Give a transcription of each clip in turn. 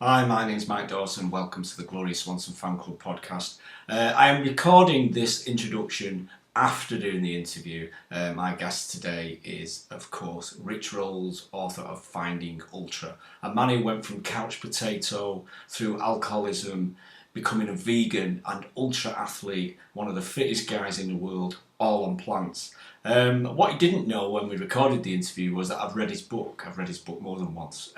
Hi, my name's Mike Dawson. Welcome to the Gloria Swanson Fan Club podcast. I am recording this introduction after doing the interview. My guest today is, of course, Rich Rolls, author of Finding Ultra. A man who went from couch potato through alcoholism, becoming a vegan and ultra athlete, one of the fittest guys in the world, all on plants. What he didn't know when we recorded the interview was that I've read his book. I've read his book more than once.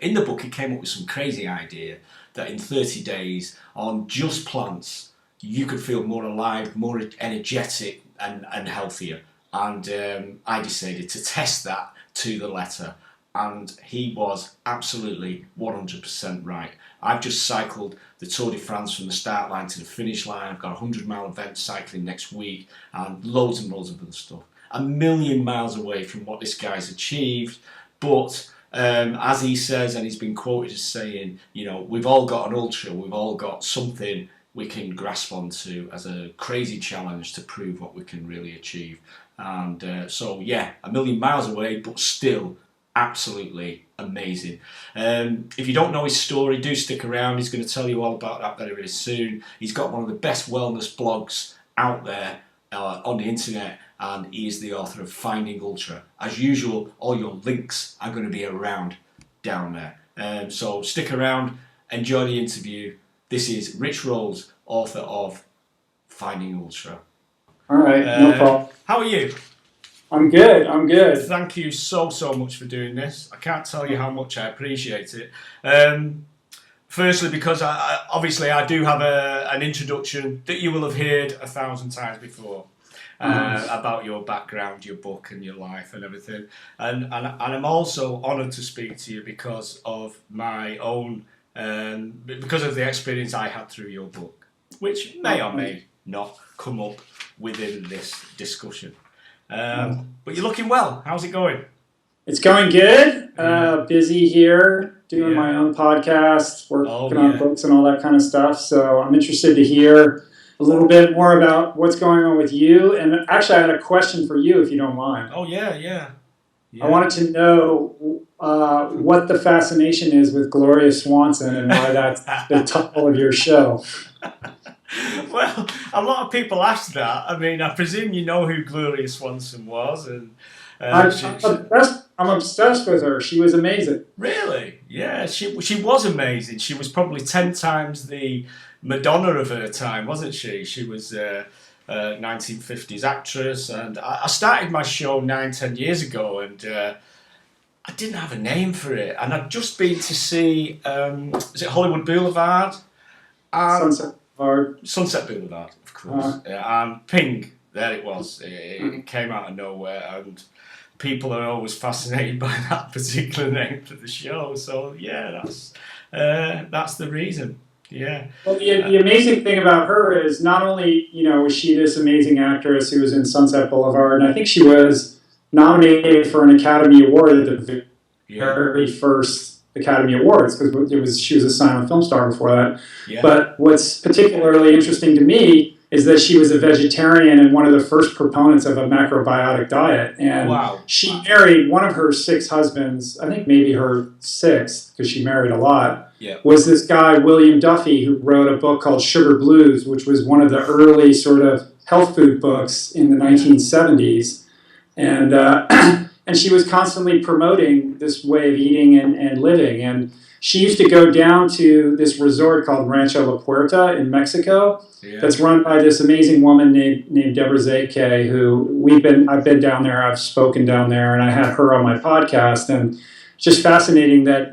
In the book, he came up with some crazy idea that in 30 days on just plants, you could feel more alive, more energetic and healthier. And I decided to test that to the letter. And he was absolutely 100% right. I've just cycled the Tour de France from the start line to the finish line. I've got a 100-mile event cycling next week and loads of other stuff. A million miles away from what this guy's achieved, but as he says, and he's been quoted as saying, you know, we've all got an ultra, we've all got something we can grasp onto as a crazy challenge to prove what we can really achieve. And so, yeah, a million miles away, but still absolutely amazing. If you don't know his story, do stick around. He's going to tell you all about that very, very soon. He's got one of the best wellness blogs out there on the internet, and he is the author of Finding Ultra. As usual, all your links are going to be around down there. So stick around, enjoy the interview. This is Rich Rolls, author of Finding Ultra. All right, no problem. How are you? I'm good. Thank you so much for doing this. I can't tell you how much I appreciate it. Firstly, because I obviously I do have an introduction that you will have heard 1,000 times before about your background, your book, and your life and everything. And I'm also honoured to speak to you because of my own, because of the experience I had through your book, which may or may not come up within this discussion. But you're looking well. How's it going? It's going good. Busy here, doing my own podcast, working on books and all that kind of stuff. So I'm interested to hear a little bit more about what's going on with you. And actually, I had a question for you, if you don't mind. Oh, yeah. I wanted to know what the fascination is with Gloria Swanson and why that's the title of your show. Well, a lot of people ask that. I mean, I presume you know who Gloria Swanson was, and I'm obsessed with her. She was amazing. Really? Yeah, she was amazing. She was probably 10 times the Madonna of her time, wasn't she? She was a 1950s actress, and I started my show 9-10 years ago, and I didn't have a name for it, and I'd just been to see is it Hollywood Boulevard? Sunset Boulevard, of course. And Ping, there it was. It came out of nowhere, and people are always fascinated by that particular name for the show. So yeah, that's the reason. Yeah. Well, the amazing thing about her is not only was she this amazing actress who was in Sunset Boulevard, and I think she was nominated for an Academy Award at the very first Academy Awards because she was a silent film star before that. Yeah. But what's particularly interesting to me is that she was a vegetarian and one of the first proponents of a macrobiotic diet. And she married one of her 6 husbands, I think maybe her 6th, because she married a lot, was this guy, William Duffy, who wrote a book called Sugar Blues, which was one of the early sort of health food books in the 1970s. And she was constantly promoting this way of eating and living. And she used to go down to this resort called Rancho La Puerta in Mexico that's run by this amazing woman named Deborah Zake, who I've been down there, I've spoken down there, and I had her on my podcast. And it's just fascinating that,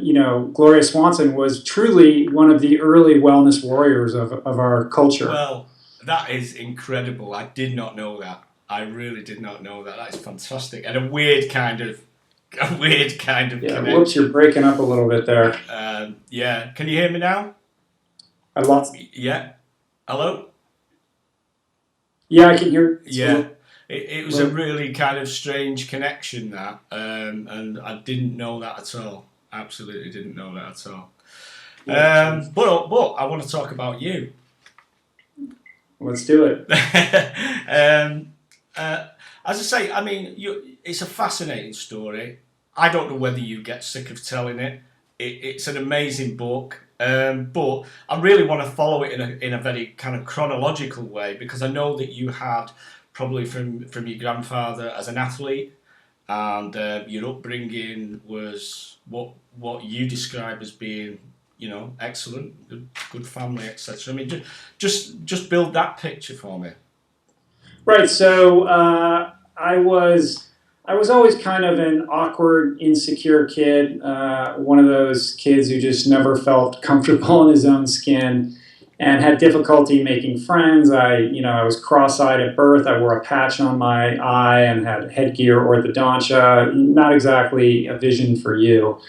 Gloria Swanson was truly one of the early wellness warriors of our culture. Well, that is incredible. I did not know that. I really did not know that. That is fantastic, and a weird kind of connection. Whoops, you're breaking up a little bit there. Yeah, can you hear me now? I lost. Yeah. Hello. Yeah, I can hear. Yeah, it was a really kind of strange connection that, and I didn't know that at all. Absolutely didn't know that at all. But I want to talk about you. Let's do it. As I say, I mean, it's a fascinating story. I don't know whether you get sick of telling it. It's an amazing book. But I really want to follow it in a very kind of chronological way, because I know that you had probably from your grandfather as an athlete, and your upbringing was what you describe as being, excellent, good family, etc. I mean, just build that picture for me. Right. So I was always kind of an awkward, insecure kid. One of those kids who just never felt comfortable in his own skin, and had difficulty making friends. I was cross-eyed at birth. I wore a patch on my eye and had headgear orthodontia. Not exactly a vision for you.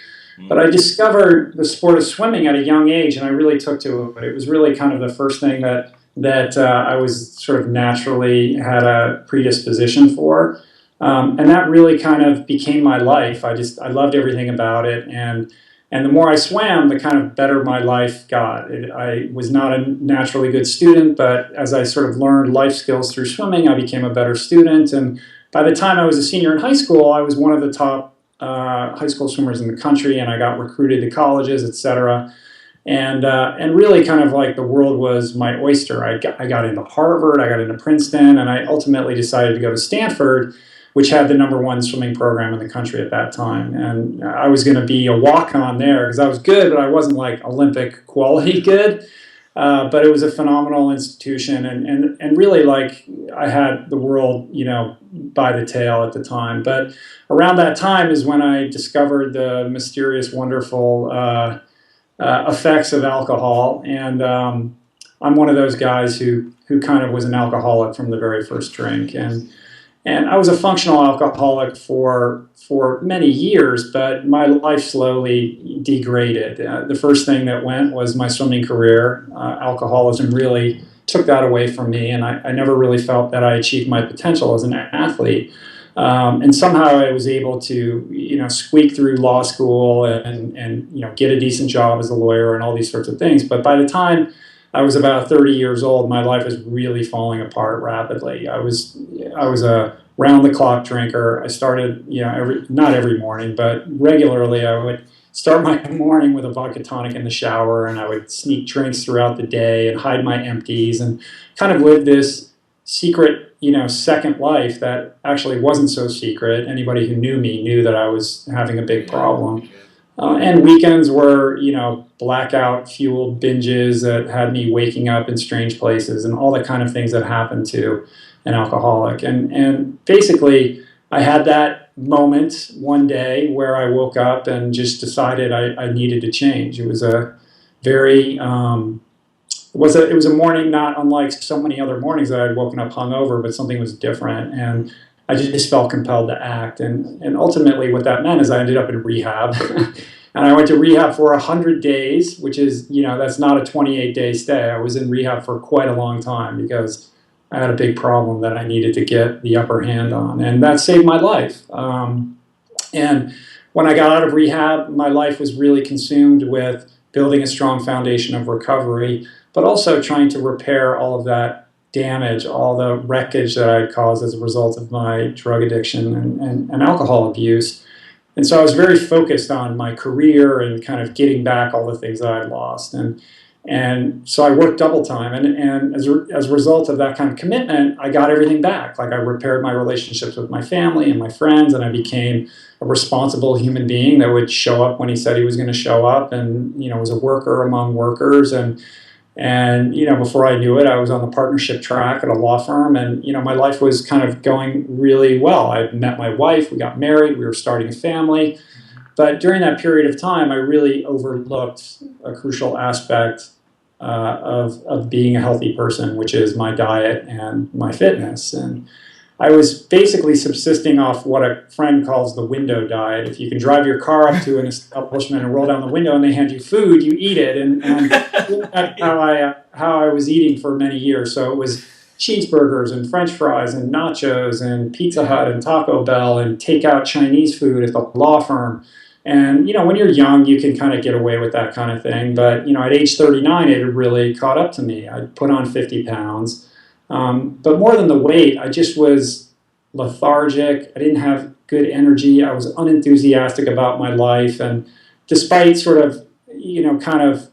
But I discovered the sport of swimming at a young age, and I really took to it. It was really kind of the first thing that I was sort of naturally had a predisposition for, and that really kind of became my life. I loved everything about it, and the more I swam, the kind of better my life got. I was not a naturally good student, but as I sort of learned life skills through swimming, I became a better student. And by the time I was a senior in high school, I was one of the top high school swimmers in the country, and I got recruited to colleges, etc. And really kind of like the world was my oyster. I got into Harvard, I got into Princeton, and I ultimately decided to go to Stanford, which had the #1 swimming program in the country at that time. And I was going to be a walk-on there because I was good, but I wasn't like Olympic quality good. But it was a phenomenal institution, and really like I had the world, by the tail at the time. But around that time is when I discovered the mysterious, wonderful effects of alcohol, and I'm one of those guys who kind of was an alcoholic from the very first drink, and I was a functional alcoholic for many years, but my life slowly degraded. The first thing that went was my swimming career. Alcoholism really took that away from me, and I never really felt that I achieved my potential as an athlete. And somehow I was able to, squeak through law school and get a decent job as a lawyer and all these sorts of things. But by the time I was about 30 years old, my life was really falling apart rapidly. I was a round-the-clock drinker. I started, not every morning, but regularly I would start my morning with a vodka tonic in the shower, and I would sneak drinks throughout the day and hide my empties and kind of live this secret, second life that actually wasn't so secret. Anybody who knew me knew that I was having a big problem. And weekends were, blackout fueled binges that had me waking up in strange places and all the kind of things that happen to an alcoholic. And basically, I had that moment one day where I woke up and just decided I needed to change. It was a very, it was a morning not unlike so many other mornings that I had woken up hungover, but something was different. And I just felt compelled to act. And ultimately what that meant is I ended up in rehab. And I went to rehab for 100 days, which is, that's not a 28-day stay. I was in rehab for quite a long time because I had a big problem that I needed to get the upper hand on. And that saved my life. And when I got out of rehab, my life was really consumed with building a strong foundation of recovery, but also trying to repair all of that damage, all the wreckage that I had caused as a result of my drug addiction and alcohol abuse. And so I was very focused on my career and kind of getting back all the things that I had lost. And so I worked double time. And as a result of that kind of commitment, I got everything back. Like I repaired my relationships with my family and my friends, and I became a responsible human being that would show up when he said he was going to show up, and, was a worker among workers. And before I knew it, I was on the partnership track at a law firm, and my life was kind of going really well. I met my wife, we got married, we were starting a family. But during that period of time, I really overlooked a crucial aspect of being a healthy person, which is my diet and my fitness. And I was basically subsisting off what a friend calls the window diet. If you can drive your car up to an establishment and roll down the window and they hand you food, you eat it. And that's how I was eating for many years. So it was cheeseburgers and French fries and nachos and Pizza Hut and Taco Bell and takeout Chinese food at the law firm. And, when you're young, you can kind of get away with that kind of thing. But, at age 39, it had really caught up to me. I put on 50 pounds. But more than the weight, I just was lethargic. I didn't have good energy. I was unenthusiastic about my life. And despite sort of, kind of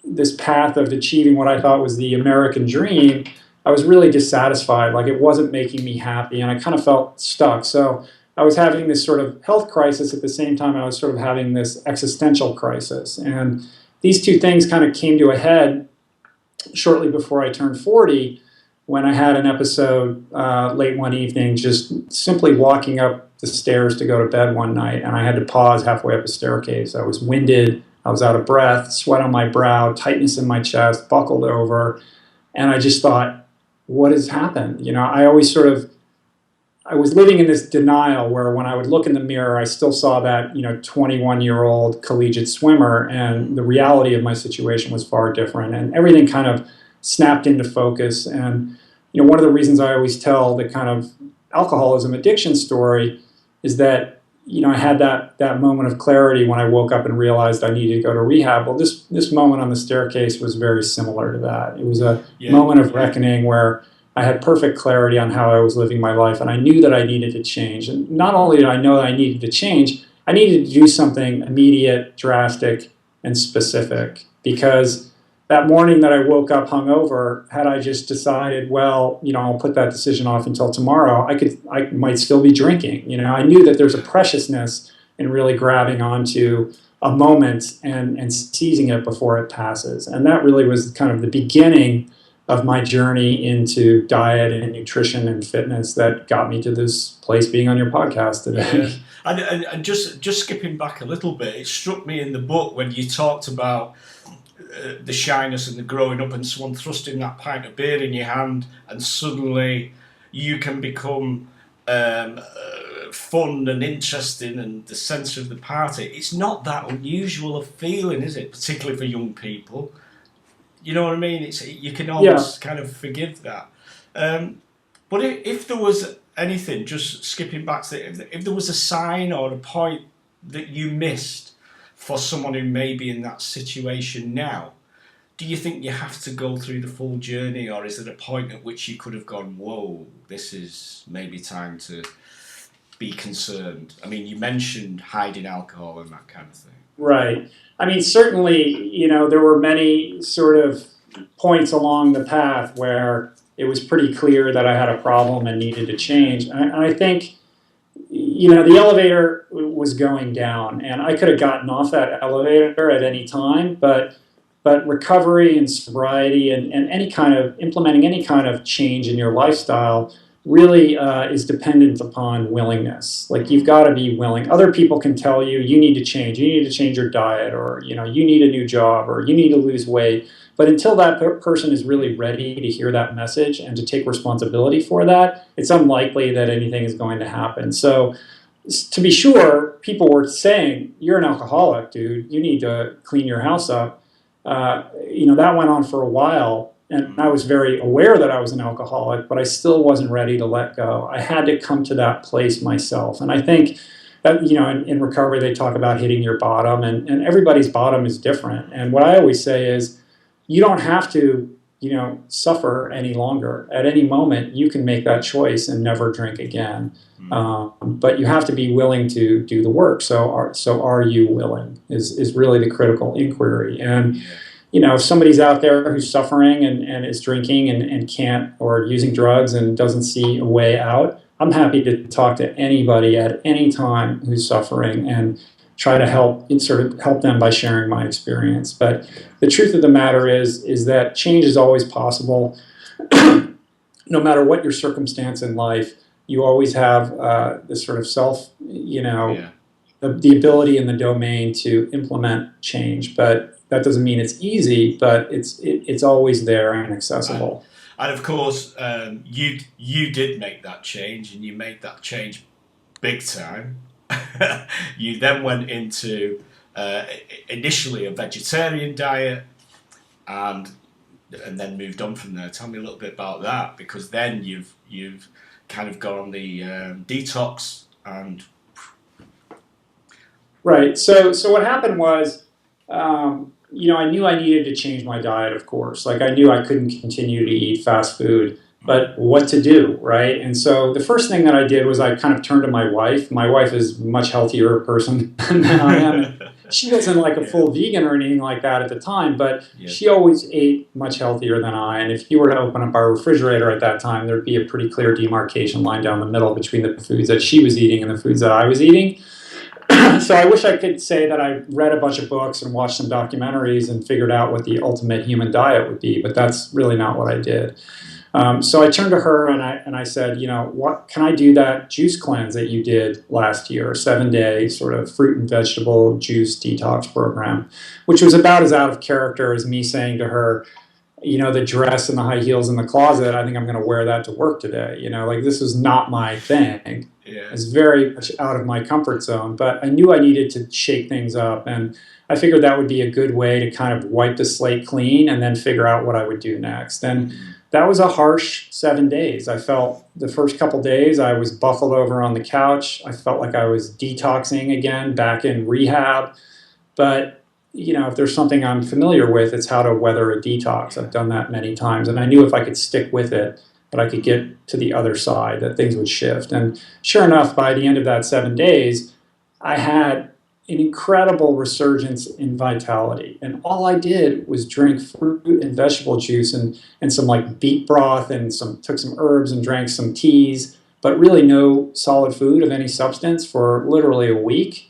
this path of achieving what I thought was the American dream, I was really dissatisfied. Like, it wasn't making me happy, and I kind of felt stuck. So I was having this sort of health crisis at the same time I was sort of having this existential crisis. And these two things kind of came to a head shortly before I turned 40, when I had an episode late one evening, just simply walking up the stairs to go to bed one night, and I had to pause halfway up the staircase. I was winded, I was out of breath, sweat on my brow, tightness in my chest, buckled over, and I just thought, what has happened? You know, I was living in this denial where when I would look in the mirror, I still saw that, 21-year-old collegiate swimmer, and the reality of my situation was far different, and everything kind of snapped into focus. And, one of the reasons I always tell the kind of alcoholism addiction story is that, I had that moment of clarity when I woke up and realized I needed to go to rehab. Well, this moment on the staircase was very similar to that. It was a moment of reckoning where I had perfect clarity on how I was living my life, and I knew that I needed to change. And not only did I know that I needed to change, I needed to do something immediate, drastic, and specific. Because that morning that I woke up hungover, had I just decided, well, I'll put that decision off until tomorrow, I might still be drinking. I knew that there's a preciousness in really grabbing onto a moment and seizing it before it passes. And that really was kind of the beginning of my journey into diet and nutrition and fitness that got me to this place being on your podcast today. Yeah. And just skipping back a little bit, it struck me in the book when you talked about the shyness and the growing up and someone thrusting that pint of beer in your hand, and suddenly you can become fun and interesting and the centre of the party. It's not that unusual a feeling, is it? Particularly for young people. You know what I mean? You can almost kind of forgive that. But if there was anything, just skipping back to if there was a sign or a point that you missed for someone who may be in that situation now, do you think you have to go through the full journey, or is there a point at which you could have gone, whoa, this is maybe time to be concerned? I mean, you mentioned hiding alcohol and that kind of thing. Right. I mean, certainly, there were many sort of points along the path where it was pretty clear that I had a problem and needed to change. And I think, the elevator was going down, and I could have gotten off that elevator at any time, but recovery and sobriety and implementing any kind of change in your lifestyle really is dependent upon willingness. Like, you've got to be willing. Other people can tell you need to change. You need to change your diet, or you need a new job, or you need to lose weight. But until that person is really ready to hear that message and to take responsibility for that, it's unlikely that anything is going to happen. So, to be sure, people were saying, "You're an alcoholic, dude. You need to clean your house up." That went on for a while. And I was very aware that I was an alcoholic, but I still wasn't ready to let go. I had to come to that place myself. And I think that, in recovery, they talk about hitting your bottom, and everybody's bottom is different. And what I always say is, you don't have to, suffer any longer. At any moment, you can make that choice and never drink again. But you have to be willing to do the work. So are you willing is really the critical inquiry. And if somebody's out there who's suffering and is drinking and can't, or using drugs and doesn't see a way out, I'm happy to talk to anybody at any time who's suffering and try to help them by sharing my experience. But the truth of the matter is that change is always possible. No matter what your circumstance in life, you always have this sort of the ability and the domain to implement change. But that doesn't mean it's easy, but it's always there and accessible. And of course, you did make that change, and you made that change big time. You then went into initially a vegetarian diet, and then moved on from there. Tell me a little bit about that, because then you've kind of gone on the detox and. Right. So what happened was. I knew I needed to change my diet, of course. Like, I knew I couldn't continue to eat fast food, but what to do, right? And so the first thing that I did was I kind of turned to my wife. My wife is a much healthier person than I am. she wasn't like a full vegan or anything like that at the time, but she always ate much healthier than I. And if you were to open up our refrigerator at that time, there'd be a pretty clear demarcation line down the middle between the foods that she was eating and the foods that I was eating. So I wish I could say that I read a bunch of books and watched some documentaries and figured out what the ultimate human diet would be, but that's really not what I did. So I turned to her and I said, what can I do that juice cleanse that you did last year, 7-day sort of fruit and vegetable juice detox program, which was about as out of character as me saying to her, the dress and the high heels in the closet, I think I'm going to wear that to work today. Like this was not my thing. Yeah. It's very much out of my comfort zone, but I knew I needed to shake things up. And I figured that would be a good way to kind of wipe the slate clean and then figure out what I would do next. And that was a harsh 7 days. I felt the first couple days I was buckled over on the couch. I felt like I was detoxing again, back in rehab. But, if there's something I'm familiar with, it's how to weather a detox. I've done that many times. And I knew if I could stick with it, that I could get to the other side, that things would shift. And sure enough, by the end of that 7 days, I had an incredible resurgence in vitality. And all I did was drink fruit and vegetable juice and some like beet broth and took some herbs and drank some teas, but really no solid food of any substance for literally a week.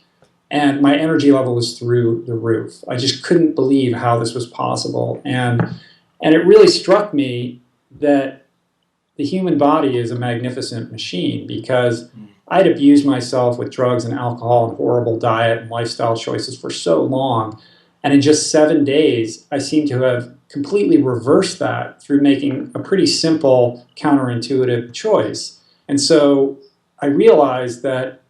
And my energy level was through the roof. I just couldn't believe how this was possible. And it really struck me that the human body is a magnificent machine, because I'd abused myself with drugs and alcohol and horrible diet and lifestyle choices for so long. And in just 7 days, I seem to have completely reversed that through making a pretty simple, counterintuitive choice. And so I realized that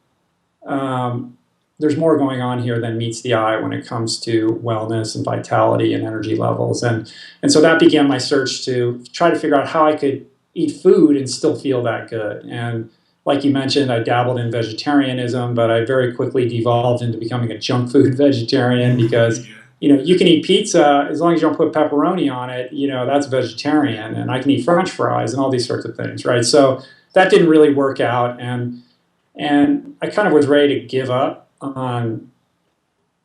there's more going on here than meets the eye when it comes to wellness and vitality and energy levels. And so that began my search to try to figure out how I could eat food and still feel that good. And like you mentioned, I dabbled in vegetarianism, but I very quickly devolved into becoming a junk food vegetarian because, you can eat pizza as long as you don't put pepperoni on it, that's vegetarian. And I can eat French fries and all these sorts of things, right? So that didn't really work out. And I kind of was ready to give up on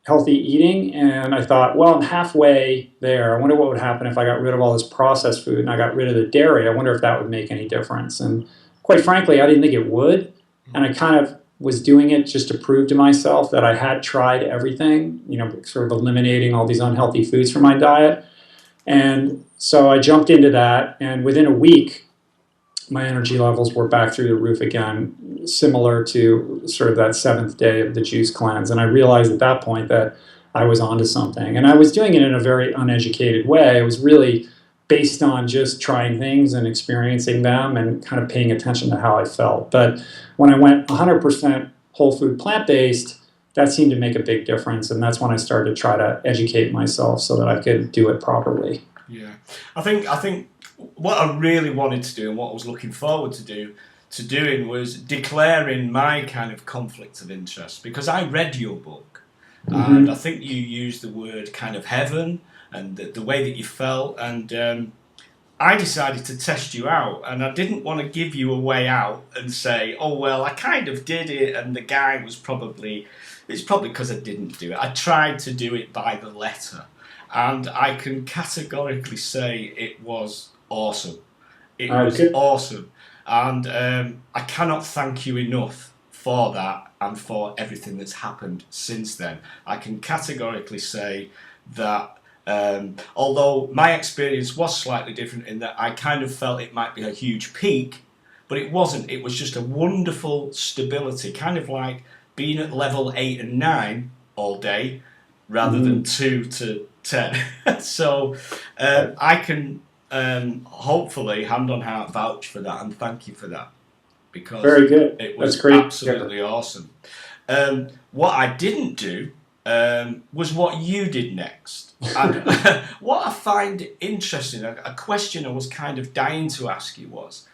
healthy eating. And I thought, well, I'm halfway there. I wonder what would happen if I got rid of all this processed food and I got rid of the dairy. I wonder if that would make any difference. And quite frankly, I didn't think it would. And I kind of was doing it just to prove to myself that I had tried everything, sort of eliminating all these unhealthy foods from my diet. And so I jumped into that. And within a week, my energy levels were back through the roof again, similar to sort of that 7th day of the juice cleanse. And I realized at that point that I was onto something. And I was doing it in a very uneducated way. It was really based on just trying things and experiencing them and kind of paying attention to how I felt. But when I went 100% whole food plant-based, that seemed to make a big difference. And that's when I started to try to educate myself so that I could do it properly. Yeah. I think what I really wanted to do and what I was looking forward to doing was declaring my kind of conflict of interest, because I read your book and I think you used the word kind of heaven and the way that you felt, and I decided to test you out, and I didn't want to give you a way out and say, oh well, I kind of did it and the guy was it's probably because I didn't do it. I tried to do it by the letter, and I can categorically say it was awesome. It was awesome. And I cannot thank you enough for that and for everything that's happened since then. I can categorically say that although my experience was slightly different in that I kind of felt it might be a huge peak, but it wasn't. It was just a wonderful stability, kind of like being at level 8 and 9 all day rather than 2 to 10. So I can hopefully, hand on heart, vouch for that, and thank you for that, because very good. It was great. Absolutely awesome. What I didn't do was what you did next. And what I find interesting, a question I was kind of dying to ask you was,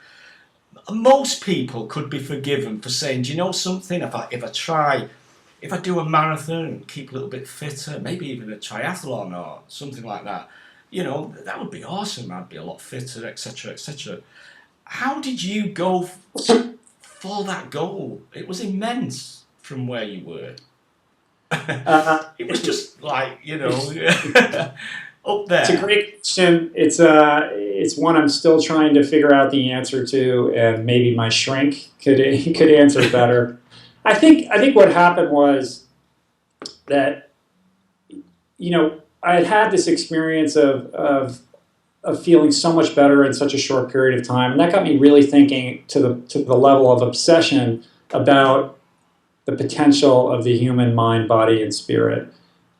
most people could be forgiven for saying, do you know something, if I do a marathon and keep a little bit fitter, maybe even a triathlon or something like that, that would be awesome. I'd be a lot fitter, etc., etc. How did you go for that goal? It was immense from where you were. It was just like, up there. It's a great question. It's one I'm still trying to figure out the answer to, and maybe my shrink could answer better. I think what happened was that, I had this experience of feeling so much better in such a short period of time, and that got me really thinking to the level of obsession about the potential of the human mind, body, and spirit.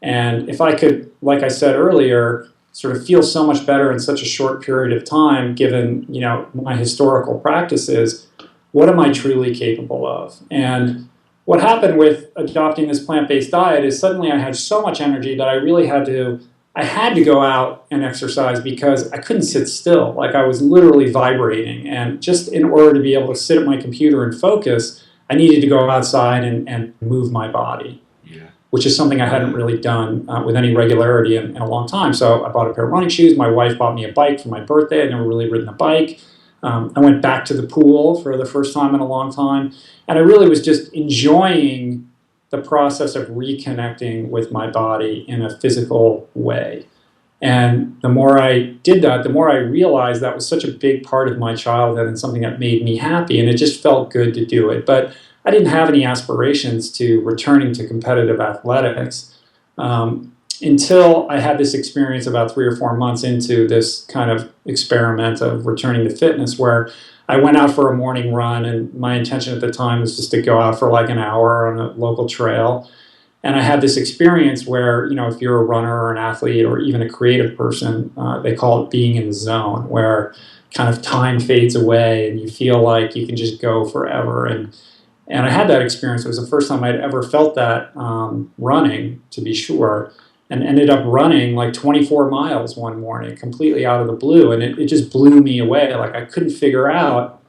And if I could, like I said earlier, sort of feel so much better in such a short period of time, given my historical practices, what am I truly capable of? And what happened with adopting this plant-based diet is suddenly I had so much energy that I really had to go out and exercise because I couldn't sit still. Like, I was literally vibrating. And just in order to be able to sit at my computer and focus, I needed to go outside and move my body, which is something I hadn't really done with any regularity in a long time. So I bought a pair of running shoes. My wife bought me a bike for my birthday. I'd never really ridden a bike. I went back to the pool for the first time in a long time. And I really was just enjoying the process of reconnecting with my body in a physical way. And the more I did that, the more I realized that was such a big part of my childhood and something that made me happy. And it just felt good to do it. But I didn't have any aspirations to returning to competitive athletics until I had this experience about 3 or 4 months into this kind of experiment of returning to fitness, where I went out for a morning run, and my intention at the time was just to go out for like an hour on a local trail. And I had this experience where, if you're a runner or an athlete or even a creative person, they call it being in the zone, where kind of time fades away and you feel like you can just go forever. And I had that experience. It was the first time I'd ever felt that running, to be sure, and ended up running like 24 miles one morning, completely out of the blue. And it just blew me away. Like, I couldn't figure out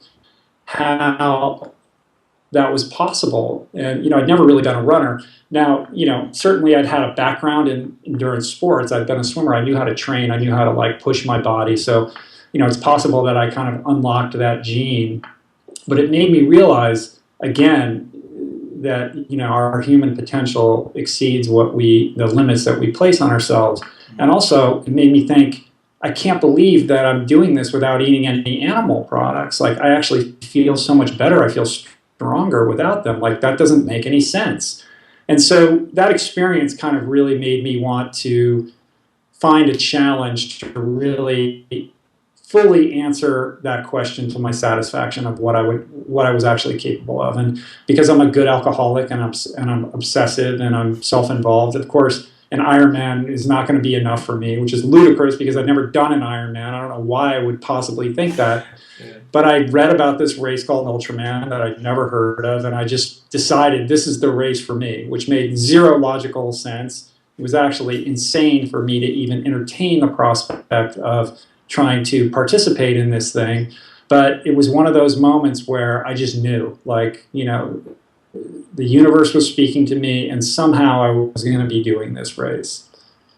how that was possible. And, I'd never really been a runner. Now, certainly I'd had a background in endurance sports. I'd been a swimmer. I knew how to train. I knew how to like push my body. So, it's possible that I kind of unlocked that gene. But it made me realize, again, that our human potential exceeds the limits that we place on ourselves. And also it made me think, I can't believe that I'm doing this without eating any animal products. Like, I actually feel so much better. I feel stronger without them. Like, that doesn't make any sense. And so that experience kind of really made me want to find a challenge to really fully answer that question to my satisfaction of what I was actually capable of. And because I'm a good alcoholic and I'm obsessive and I'm self-involved, of course, an Ironman is not going to be enough for me, which is ludicrous because I've never done an Ironman. I don't know why I would possibly think that. Yeah. But I read about this race called Ultraman that I'd never heard of, and I just decided this is the race for me, which made zero logical sense. It was actually insane for me to even entertain the prospect of trying to participate in this thing. But it was one of those moments where I just knew, like, the universe was speaking to me, and somehow I was going to be doing this race.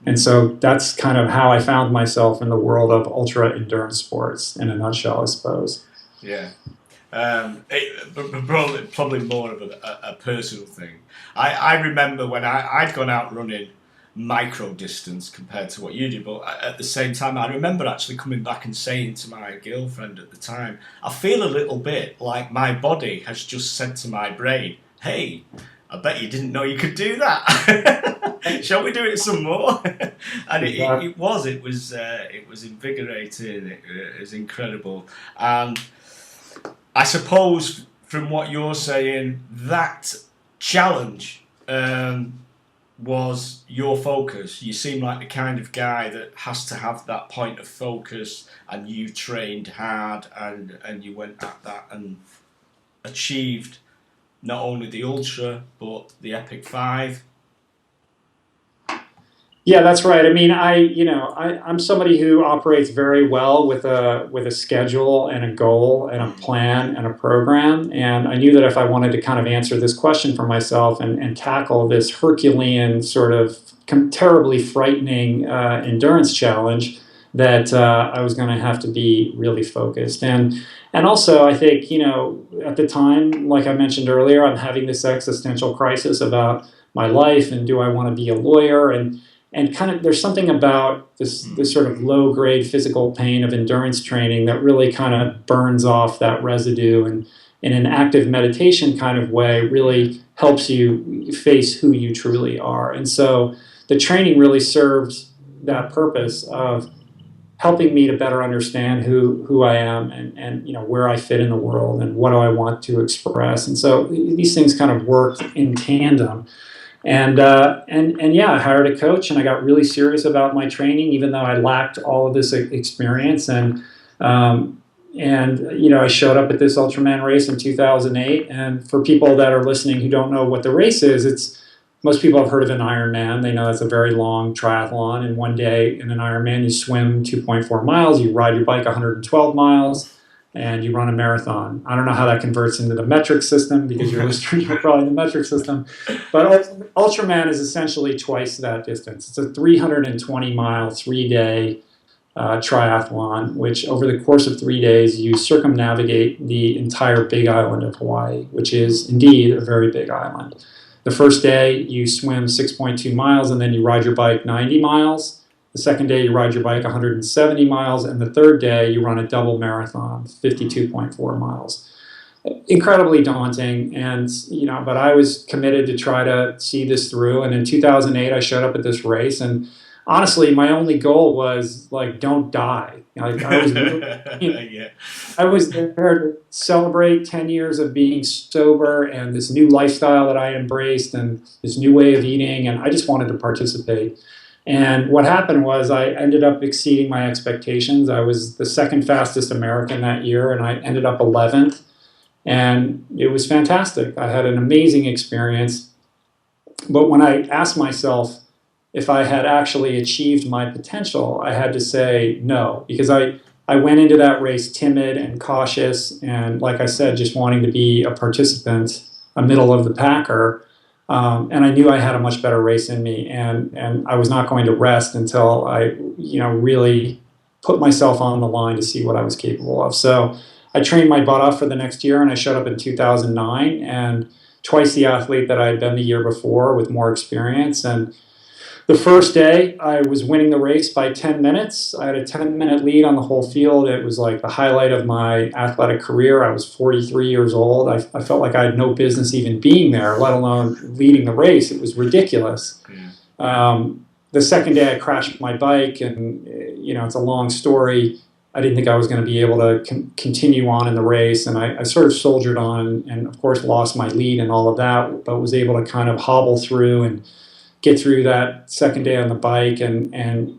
And so that's kind of how I found myself in the world of ultra endurance sports, in a nutshell, I suppose. Yeah. Probably more of a personal thing. I remember when I'd gone out running micro distance compared to what you do, but at the same time I remember actually coming back and saying to my girlfriend at the time, I feel a little bit like my body has just said to my brain, hey, I bet you didn't know you could do that. Shall we do it some more? And it was invigorating. It was incredible. And I suppose from what you're saying, that challenge was your focus. You seem like the kind of guy that has to have that point of focus, and you trained hard and you went at that and achieved not only the ultra but the Epic 5. Yeah, that's right. I mean, I'm somebody who operates very well with a schedule and a goal and a plan and a program. And I knew that if I wanted to kind of answer this question for myself and tackle this Herculean sort of terribly frightening endurance challenge, that I was going to have to be really focused. And also, I think, at the time, like I mentioned earlier, I'm having this existential crisis about my life, and do I want to be a lawyer? And kind of there's something about this sort of low grade physical pain of endurance training that really kind of burns off that residue, and in an active meditation kind of way really helps you face who you truly are. And so the training really served that purpose of helping me to better understand who I am, and where I fit in the world, and what do I want to express. And so these things kind of worked in tandem. And yeah, I hired a coach, and I got really serious about my training, even though I lacked all of this experience. I showed up at this Ultraman race in 2008. And for people that are listening who don't know what the race is, most people have heard of an Ironman. They know it's a very long triathlon. And one day in an Ironman, you swim 2.4 miles, you ride your bike 112 miles, and you run a marathon. I don't know how that converts into the metric system, because your listeners are probably in the metric system. But Ultraman is essentially twice that distance. It's a 320-mile, 3-day triathlon, which over the course of 3 days, you circumnavigate the entire big island of Hawaii, which is indeed a very big island. The first day, you swim 6.2 miles, and then you ride your bike 90 miles. The second day, you ride your bike 170 miles. And the third day, you run a double marathon, 52.4 miles. Incredibly daunting, but I was committed to try to see this through. And in 2008, I showed up at this race, and honestly, my only goal was don't die. I was there to celebrate 10 years of being sober, and this new lifestyle that I embraced, and this new way of eating, and I just wanted to participate. And what happened was I ended up exceeding my expectations. I was the second fastest American that year, and I ended up 11th. And it was fantastic. I had an amazing experience. But when I asked myself if I had actually achieved my potential, I had to say no, because I went into that race timid and cautious, and like I said, just wanting to be a participant, a middle of the packer. And I knew I had a much better race in me, and I was not going to rest until I really put myself on the line to see what I was capable of. So I trained my butt off for the next year, and I showed up in 2009, and twice the athlete that I had been the year before with more experience. And the first day, I was winning the race by 10 minutes. I had a 10-minute lead on the whole field. It was like the highlight of my athletic career. I was 43 years old. I felt like I had no business even being there, let alone leading the race. It was ridiculous. The second day, I crashed my bike, and it's a long story. I didn't think I was going to be able to continue on in the race, and I sort of soldiered on, and of course lost my lead and all of that, but was able to kind of hobble through and get through that second day on the bike. And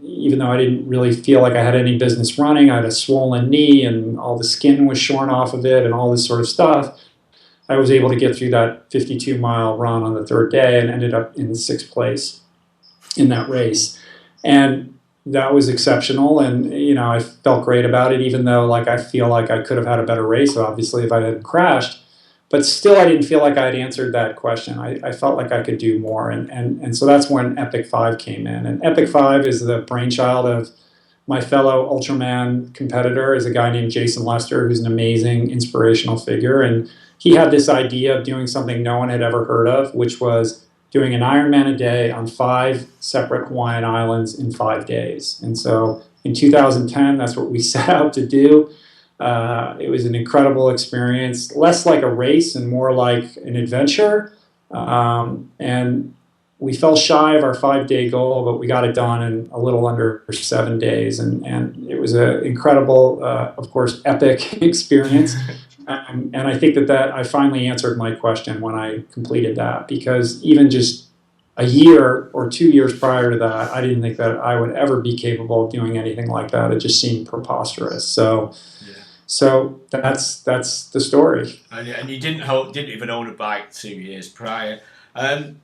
even though I didn't really feel like I had any business running, I had a swollen knee, and all the skin was shorn off of it, and all this sort of stuff, I was able to get through that 52-mile run on the third day, and ended up in 6th place in that race. And that was exceptional, and I felt great about it, even though I feel like I could have had a better race, obviously, if I hadn't crashed. But still, I didn't feel like I had answered that question. I felt like I could do more, and so that's when Epic 5 came in. And Epic 5 is the brainchild of my fellow Ultraman competitor, is a guy named Jason Lester, who's an amazing inspirational figure. And he had this idea of doing something no one had ever heard of, which was doing an Ironman a day on 5 separate Hawaiian islands in 5 days. And so in 2010, that's what we set out to do. It was an incredible experience, less like a race and more like an adventure. And we fell shy of our 5-day goal, but we got it done in a little under 7 days. And it was an incredible, of course, epic experience. And I think that I finally answered my question when I completed that, because even just a year or 2 years prior to that, I didn't think that I would ever be capable of doing anything like that. It just seemed preposterous. So that's the story. And you didn't even own a bike 2 years prior. I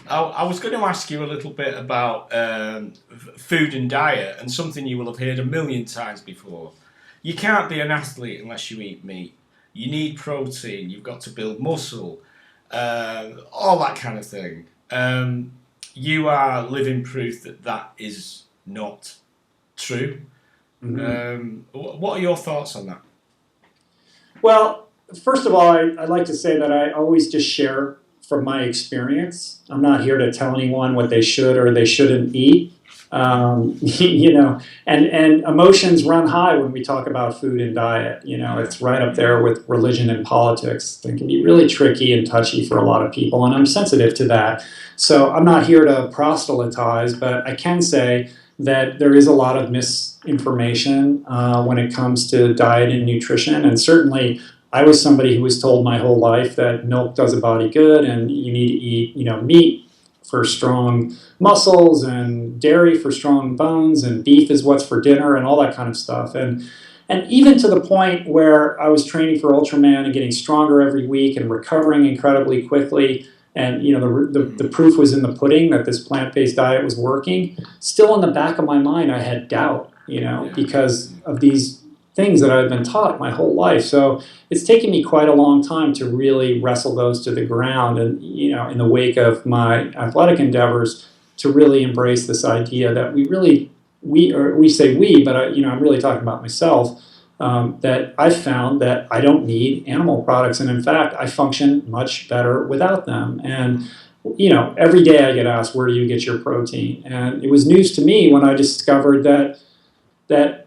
was going to ask you a little bit about food and diet, and something you will have heard a million times before. You can't be an athlete unless you eat meat. You need protein. You've got to build muscle. All that kind of thing. You are living proof that is not true. Mm-hmm. What are your thoughts on that? Well, first of all, I'd like to say that I always just share from my experience. I'm not here to tell anyone what they should or they shouldn't eat. And emotions run high when we talk about food and diet. It's right up there with religion and politics. It can be really tricky and touchy for a lot of people, and I'm sensitive to that. So I'm not here to proselytize, but I can say that there is a lot of misinformation when it comes to diet and nutrition, and certainly I was somebody who was told my whole life that milk does a body good and you need to eat, meat for strong muscles and dairy for strong bones and beef is what's for dinner and all that kind of stuff. And even to the point where I was training for Ultraman and getting stronger every week and recovering incredibly quickly. And the proof was in the pudding that this plant-based diet was working. Still in the back of my mind, I had doubt, because of these things that I've been taught my whole life. So it's taken me quite a long time to really wrestle those to the ground, and in the wake of my athletic endeavors, to really embrace this idea that we say we, but I'm really talking about myself. That I've found that I don't need animal products, and in fact, I function much better without them. And every day I get asked, "Where do you get your protein?" And it was news to me when I discovered that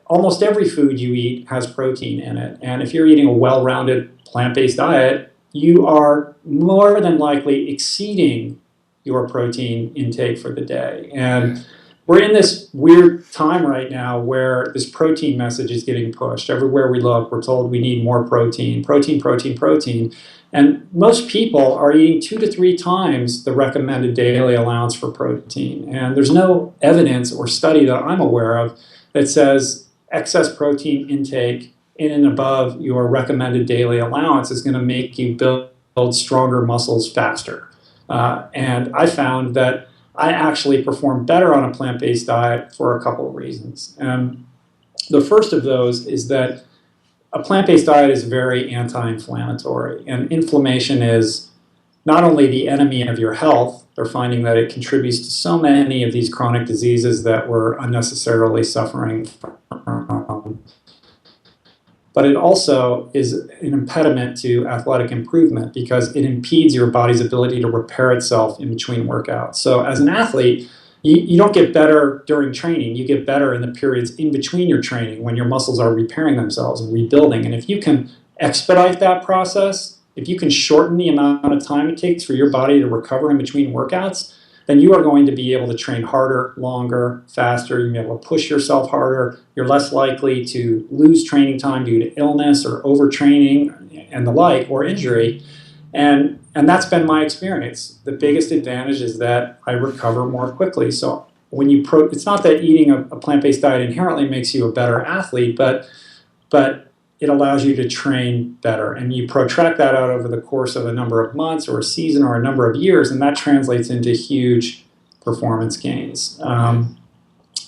almost every food you eat has protein in it. And if you're eating a well-rounded plant-based diet, you are more than likely exceeding your protein intake for the day. And we're in this weird time right now where this protein message is getting pushed. Everywhere we look, we're told we need more protein, protein, protein, protein. And most people are eating 2 to 3 times the recommended daily allowance for protein. And there's no evidence or study that I'm aware of that says excess protein intake in and above your recommended daily allowance is going to make you build stronger muscles faster. And I found that I actually perform better on a plant-based diet for a couple of reasons. The first of those is that a plant-based diet is very anti-inflammatory, and inflammation is not only the enemy of your health. They're finding that it contributes to so many of these chronic diseases that we're unnecessarily suffering from. But it also is an impediment to athletic improvement because it impedes your body's ability to repair itself in between workouts. So as an athlete, you don't get better during training. You get better in the periods in between your training when your muscles are repairing themselves and rebuilding. And if you can expedite that process, if you can shorten the amount of time it takes for your body to recover in between workouts, then you are going to be able to train harder, longer, faster. You'll be able to push yourself harder. You're less likely to lose training time due to illness or overtraining and the like, or injury. And that's been my experience. The biggest advantage is that I recover more quickly. So when it's not that eating a plant-based diet inherently makes you a better athlete, but it allows you to train better. And you protract that out over the course of a number of months or a season or a number of years, and that translates into huge performance gains. And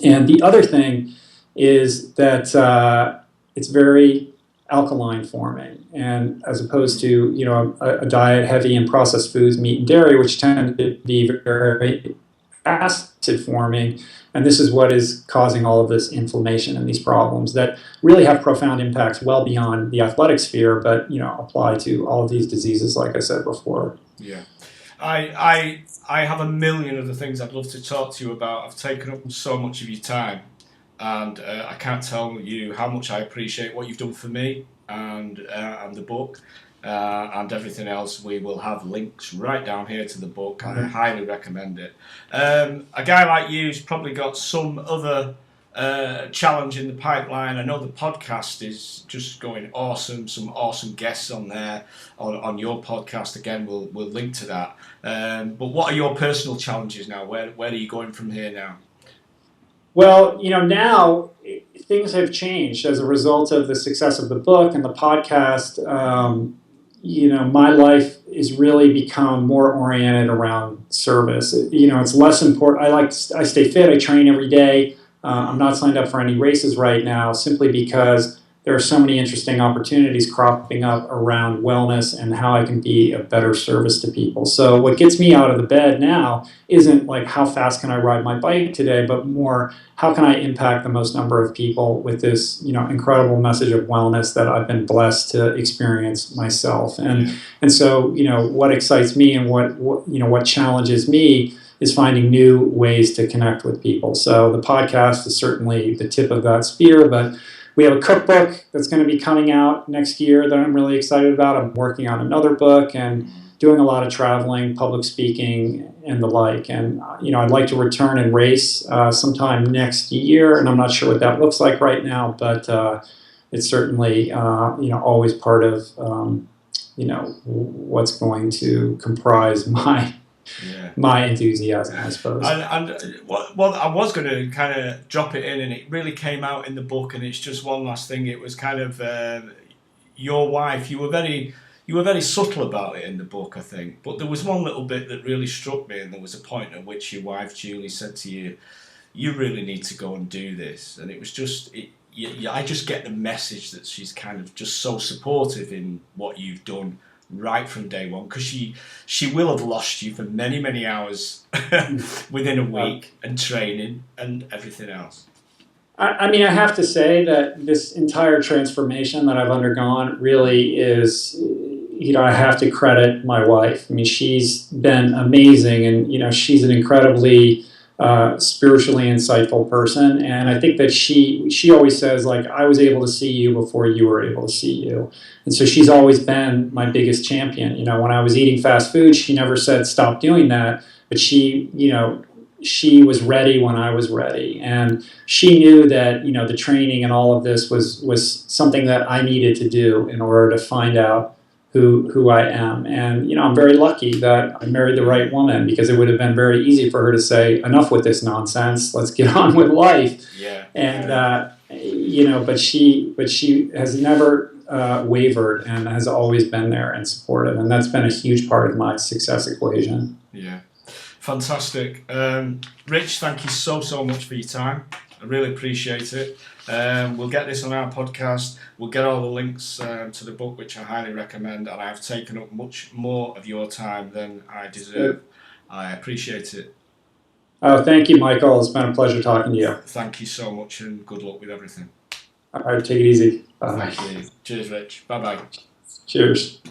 the other thing is that it's very alkaline forming, and as opposed to a diet heavy in processed foods, meat and dairy, which tend to be very acid forming. And this is what is causing all of this inflammation and these problems that really have profound impacts well beyond the athletic sphere, but apply to all of these diseases, like I said before. Yeah, I have a million other things I'd love to talk to you about. I've taken up so much of your time, and I can't tell you how much I appreciate what you've done for me and the book. And everything else. We will have links right down here to the book. I highly recommend it. A guy like you's probably got some other challenge in the pipeline. I know the podcast is just going awesome. Some awesome guests on there on your podcast. Again, we'll link to that. But what are your personal challenges now? Where are you going from here now? Well, now things have changed as a result of the success of the book and the podcast. My life has really become more oriented around service. It's less important. I stay fit. I train every day. I'm not signed up for any races right now simply because there are so many interesting opportunities cropping up around wellness and how I can be a better service to people. So what gets me out of the bed now isn't like how fast can I ride my bike today, but more how can I impact the most number of people with this, incredible message of wellness that I've been blessed to experience myself. And so, what excites me and what challenges me is finding new ways to connect with people. So the podcast is certainly the tip of that spear, but we have a cookbook that's going to be coming out next year that I'm really excited about. I'm working on another book and doing a lot of traveling, public speaking, and the like. And, I'd like to return and race sometime next year, and I'm not sure what that looks like right now, but it's certainly, always part of, what's going to comprise my enthusiasm, I suppose. Well, I was going to kind of drop it in, and it really came out in the book. And it's just one last thing. It was kind of your wife. You were very subtle about it in the book, I think. But there was one little bit that really struck me, and there was a point at which your wife Julie said to you, "You really need to go and do this." And it was just, I just get the message that she's kind of just so supportive in what you've done right from day one, because she will have lost you for many, many hours within a week and training and everything else. I mean, I have to say that this entire transformation that I've undergone really is, I have to credit my wife. I mean, she's been amazing, and, she's an incredibly spiritually insightful person. And I think that she always says, like, I was able to see you before you were able to see you. And so she's always been my biggest champion. When I was eating fast food, she never said, stop doing that. But she was ready when I was ready. And she knew that, the training and all of this was something that I needed to do in order to find out who I am. And, I'm very lucky that I married the right woman, because it would have been very easy for her to say, enough with this nonsense, let's get on with life. Yeah. And, but she has never wavered and has always been there and supportive. And that's been a huge part of my success equation. Yeah. Fantastic. Rich, thank you so much for your time. I really appreciate it. We'll get this on our podcast. We'll get all the links to the book, which I highly recommend, and I've taken up much more of your time than I deserve. I appreciate it. Oh, thank you, Michael. It's been a pleasure talking to you. Thank you so much, and good luck with everything. All right, take it easy. Bye. Thank you. Cheers, Rich. Bye-bye. Cheers.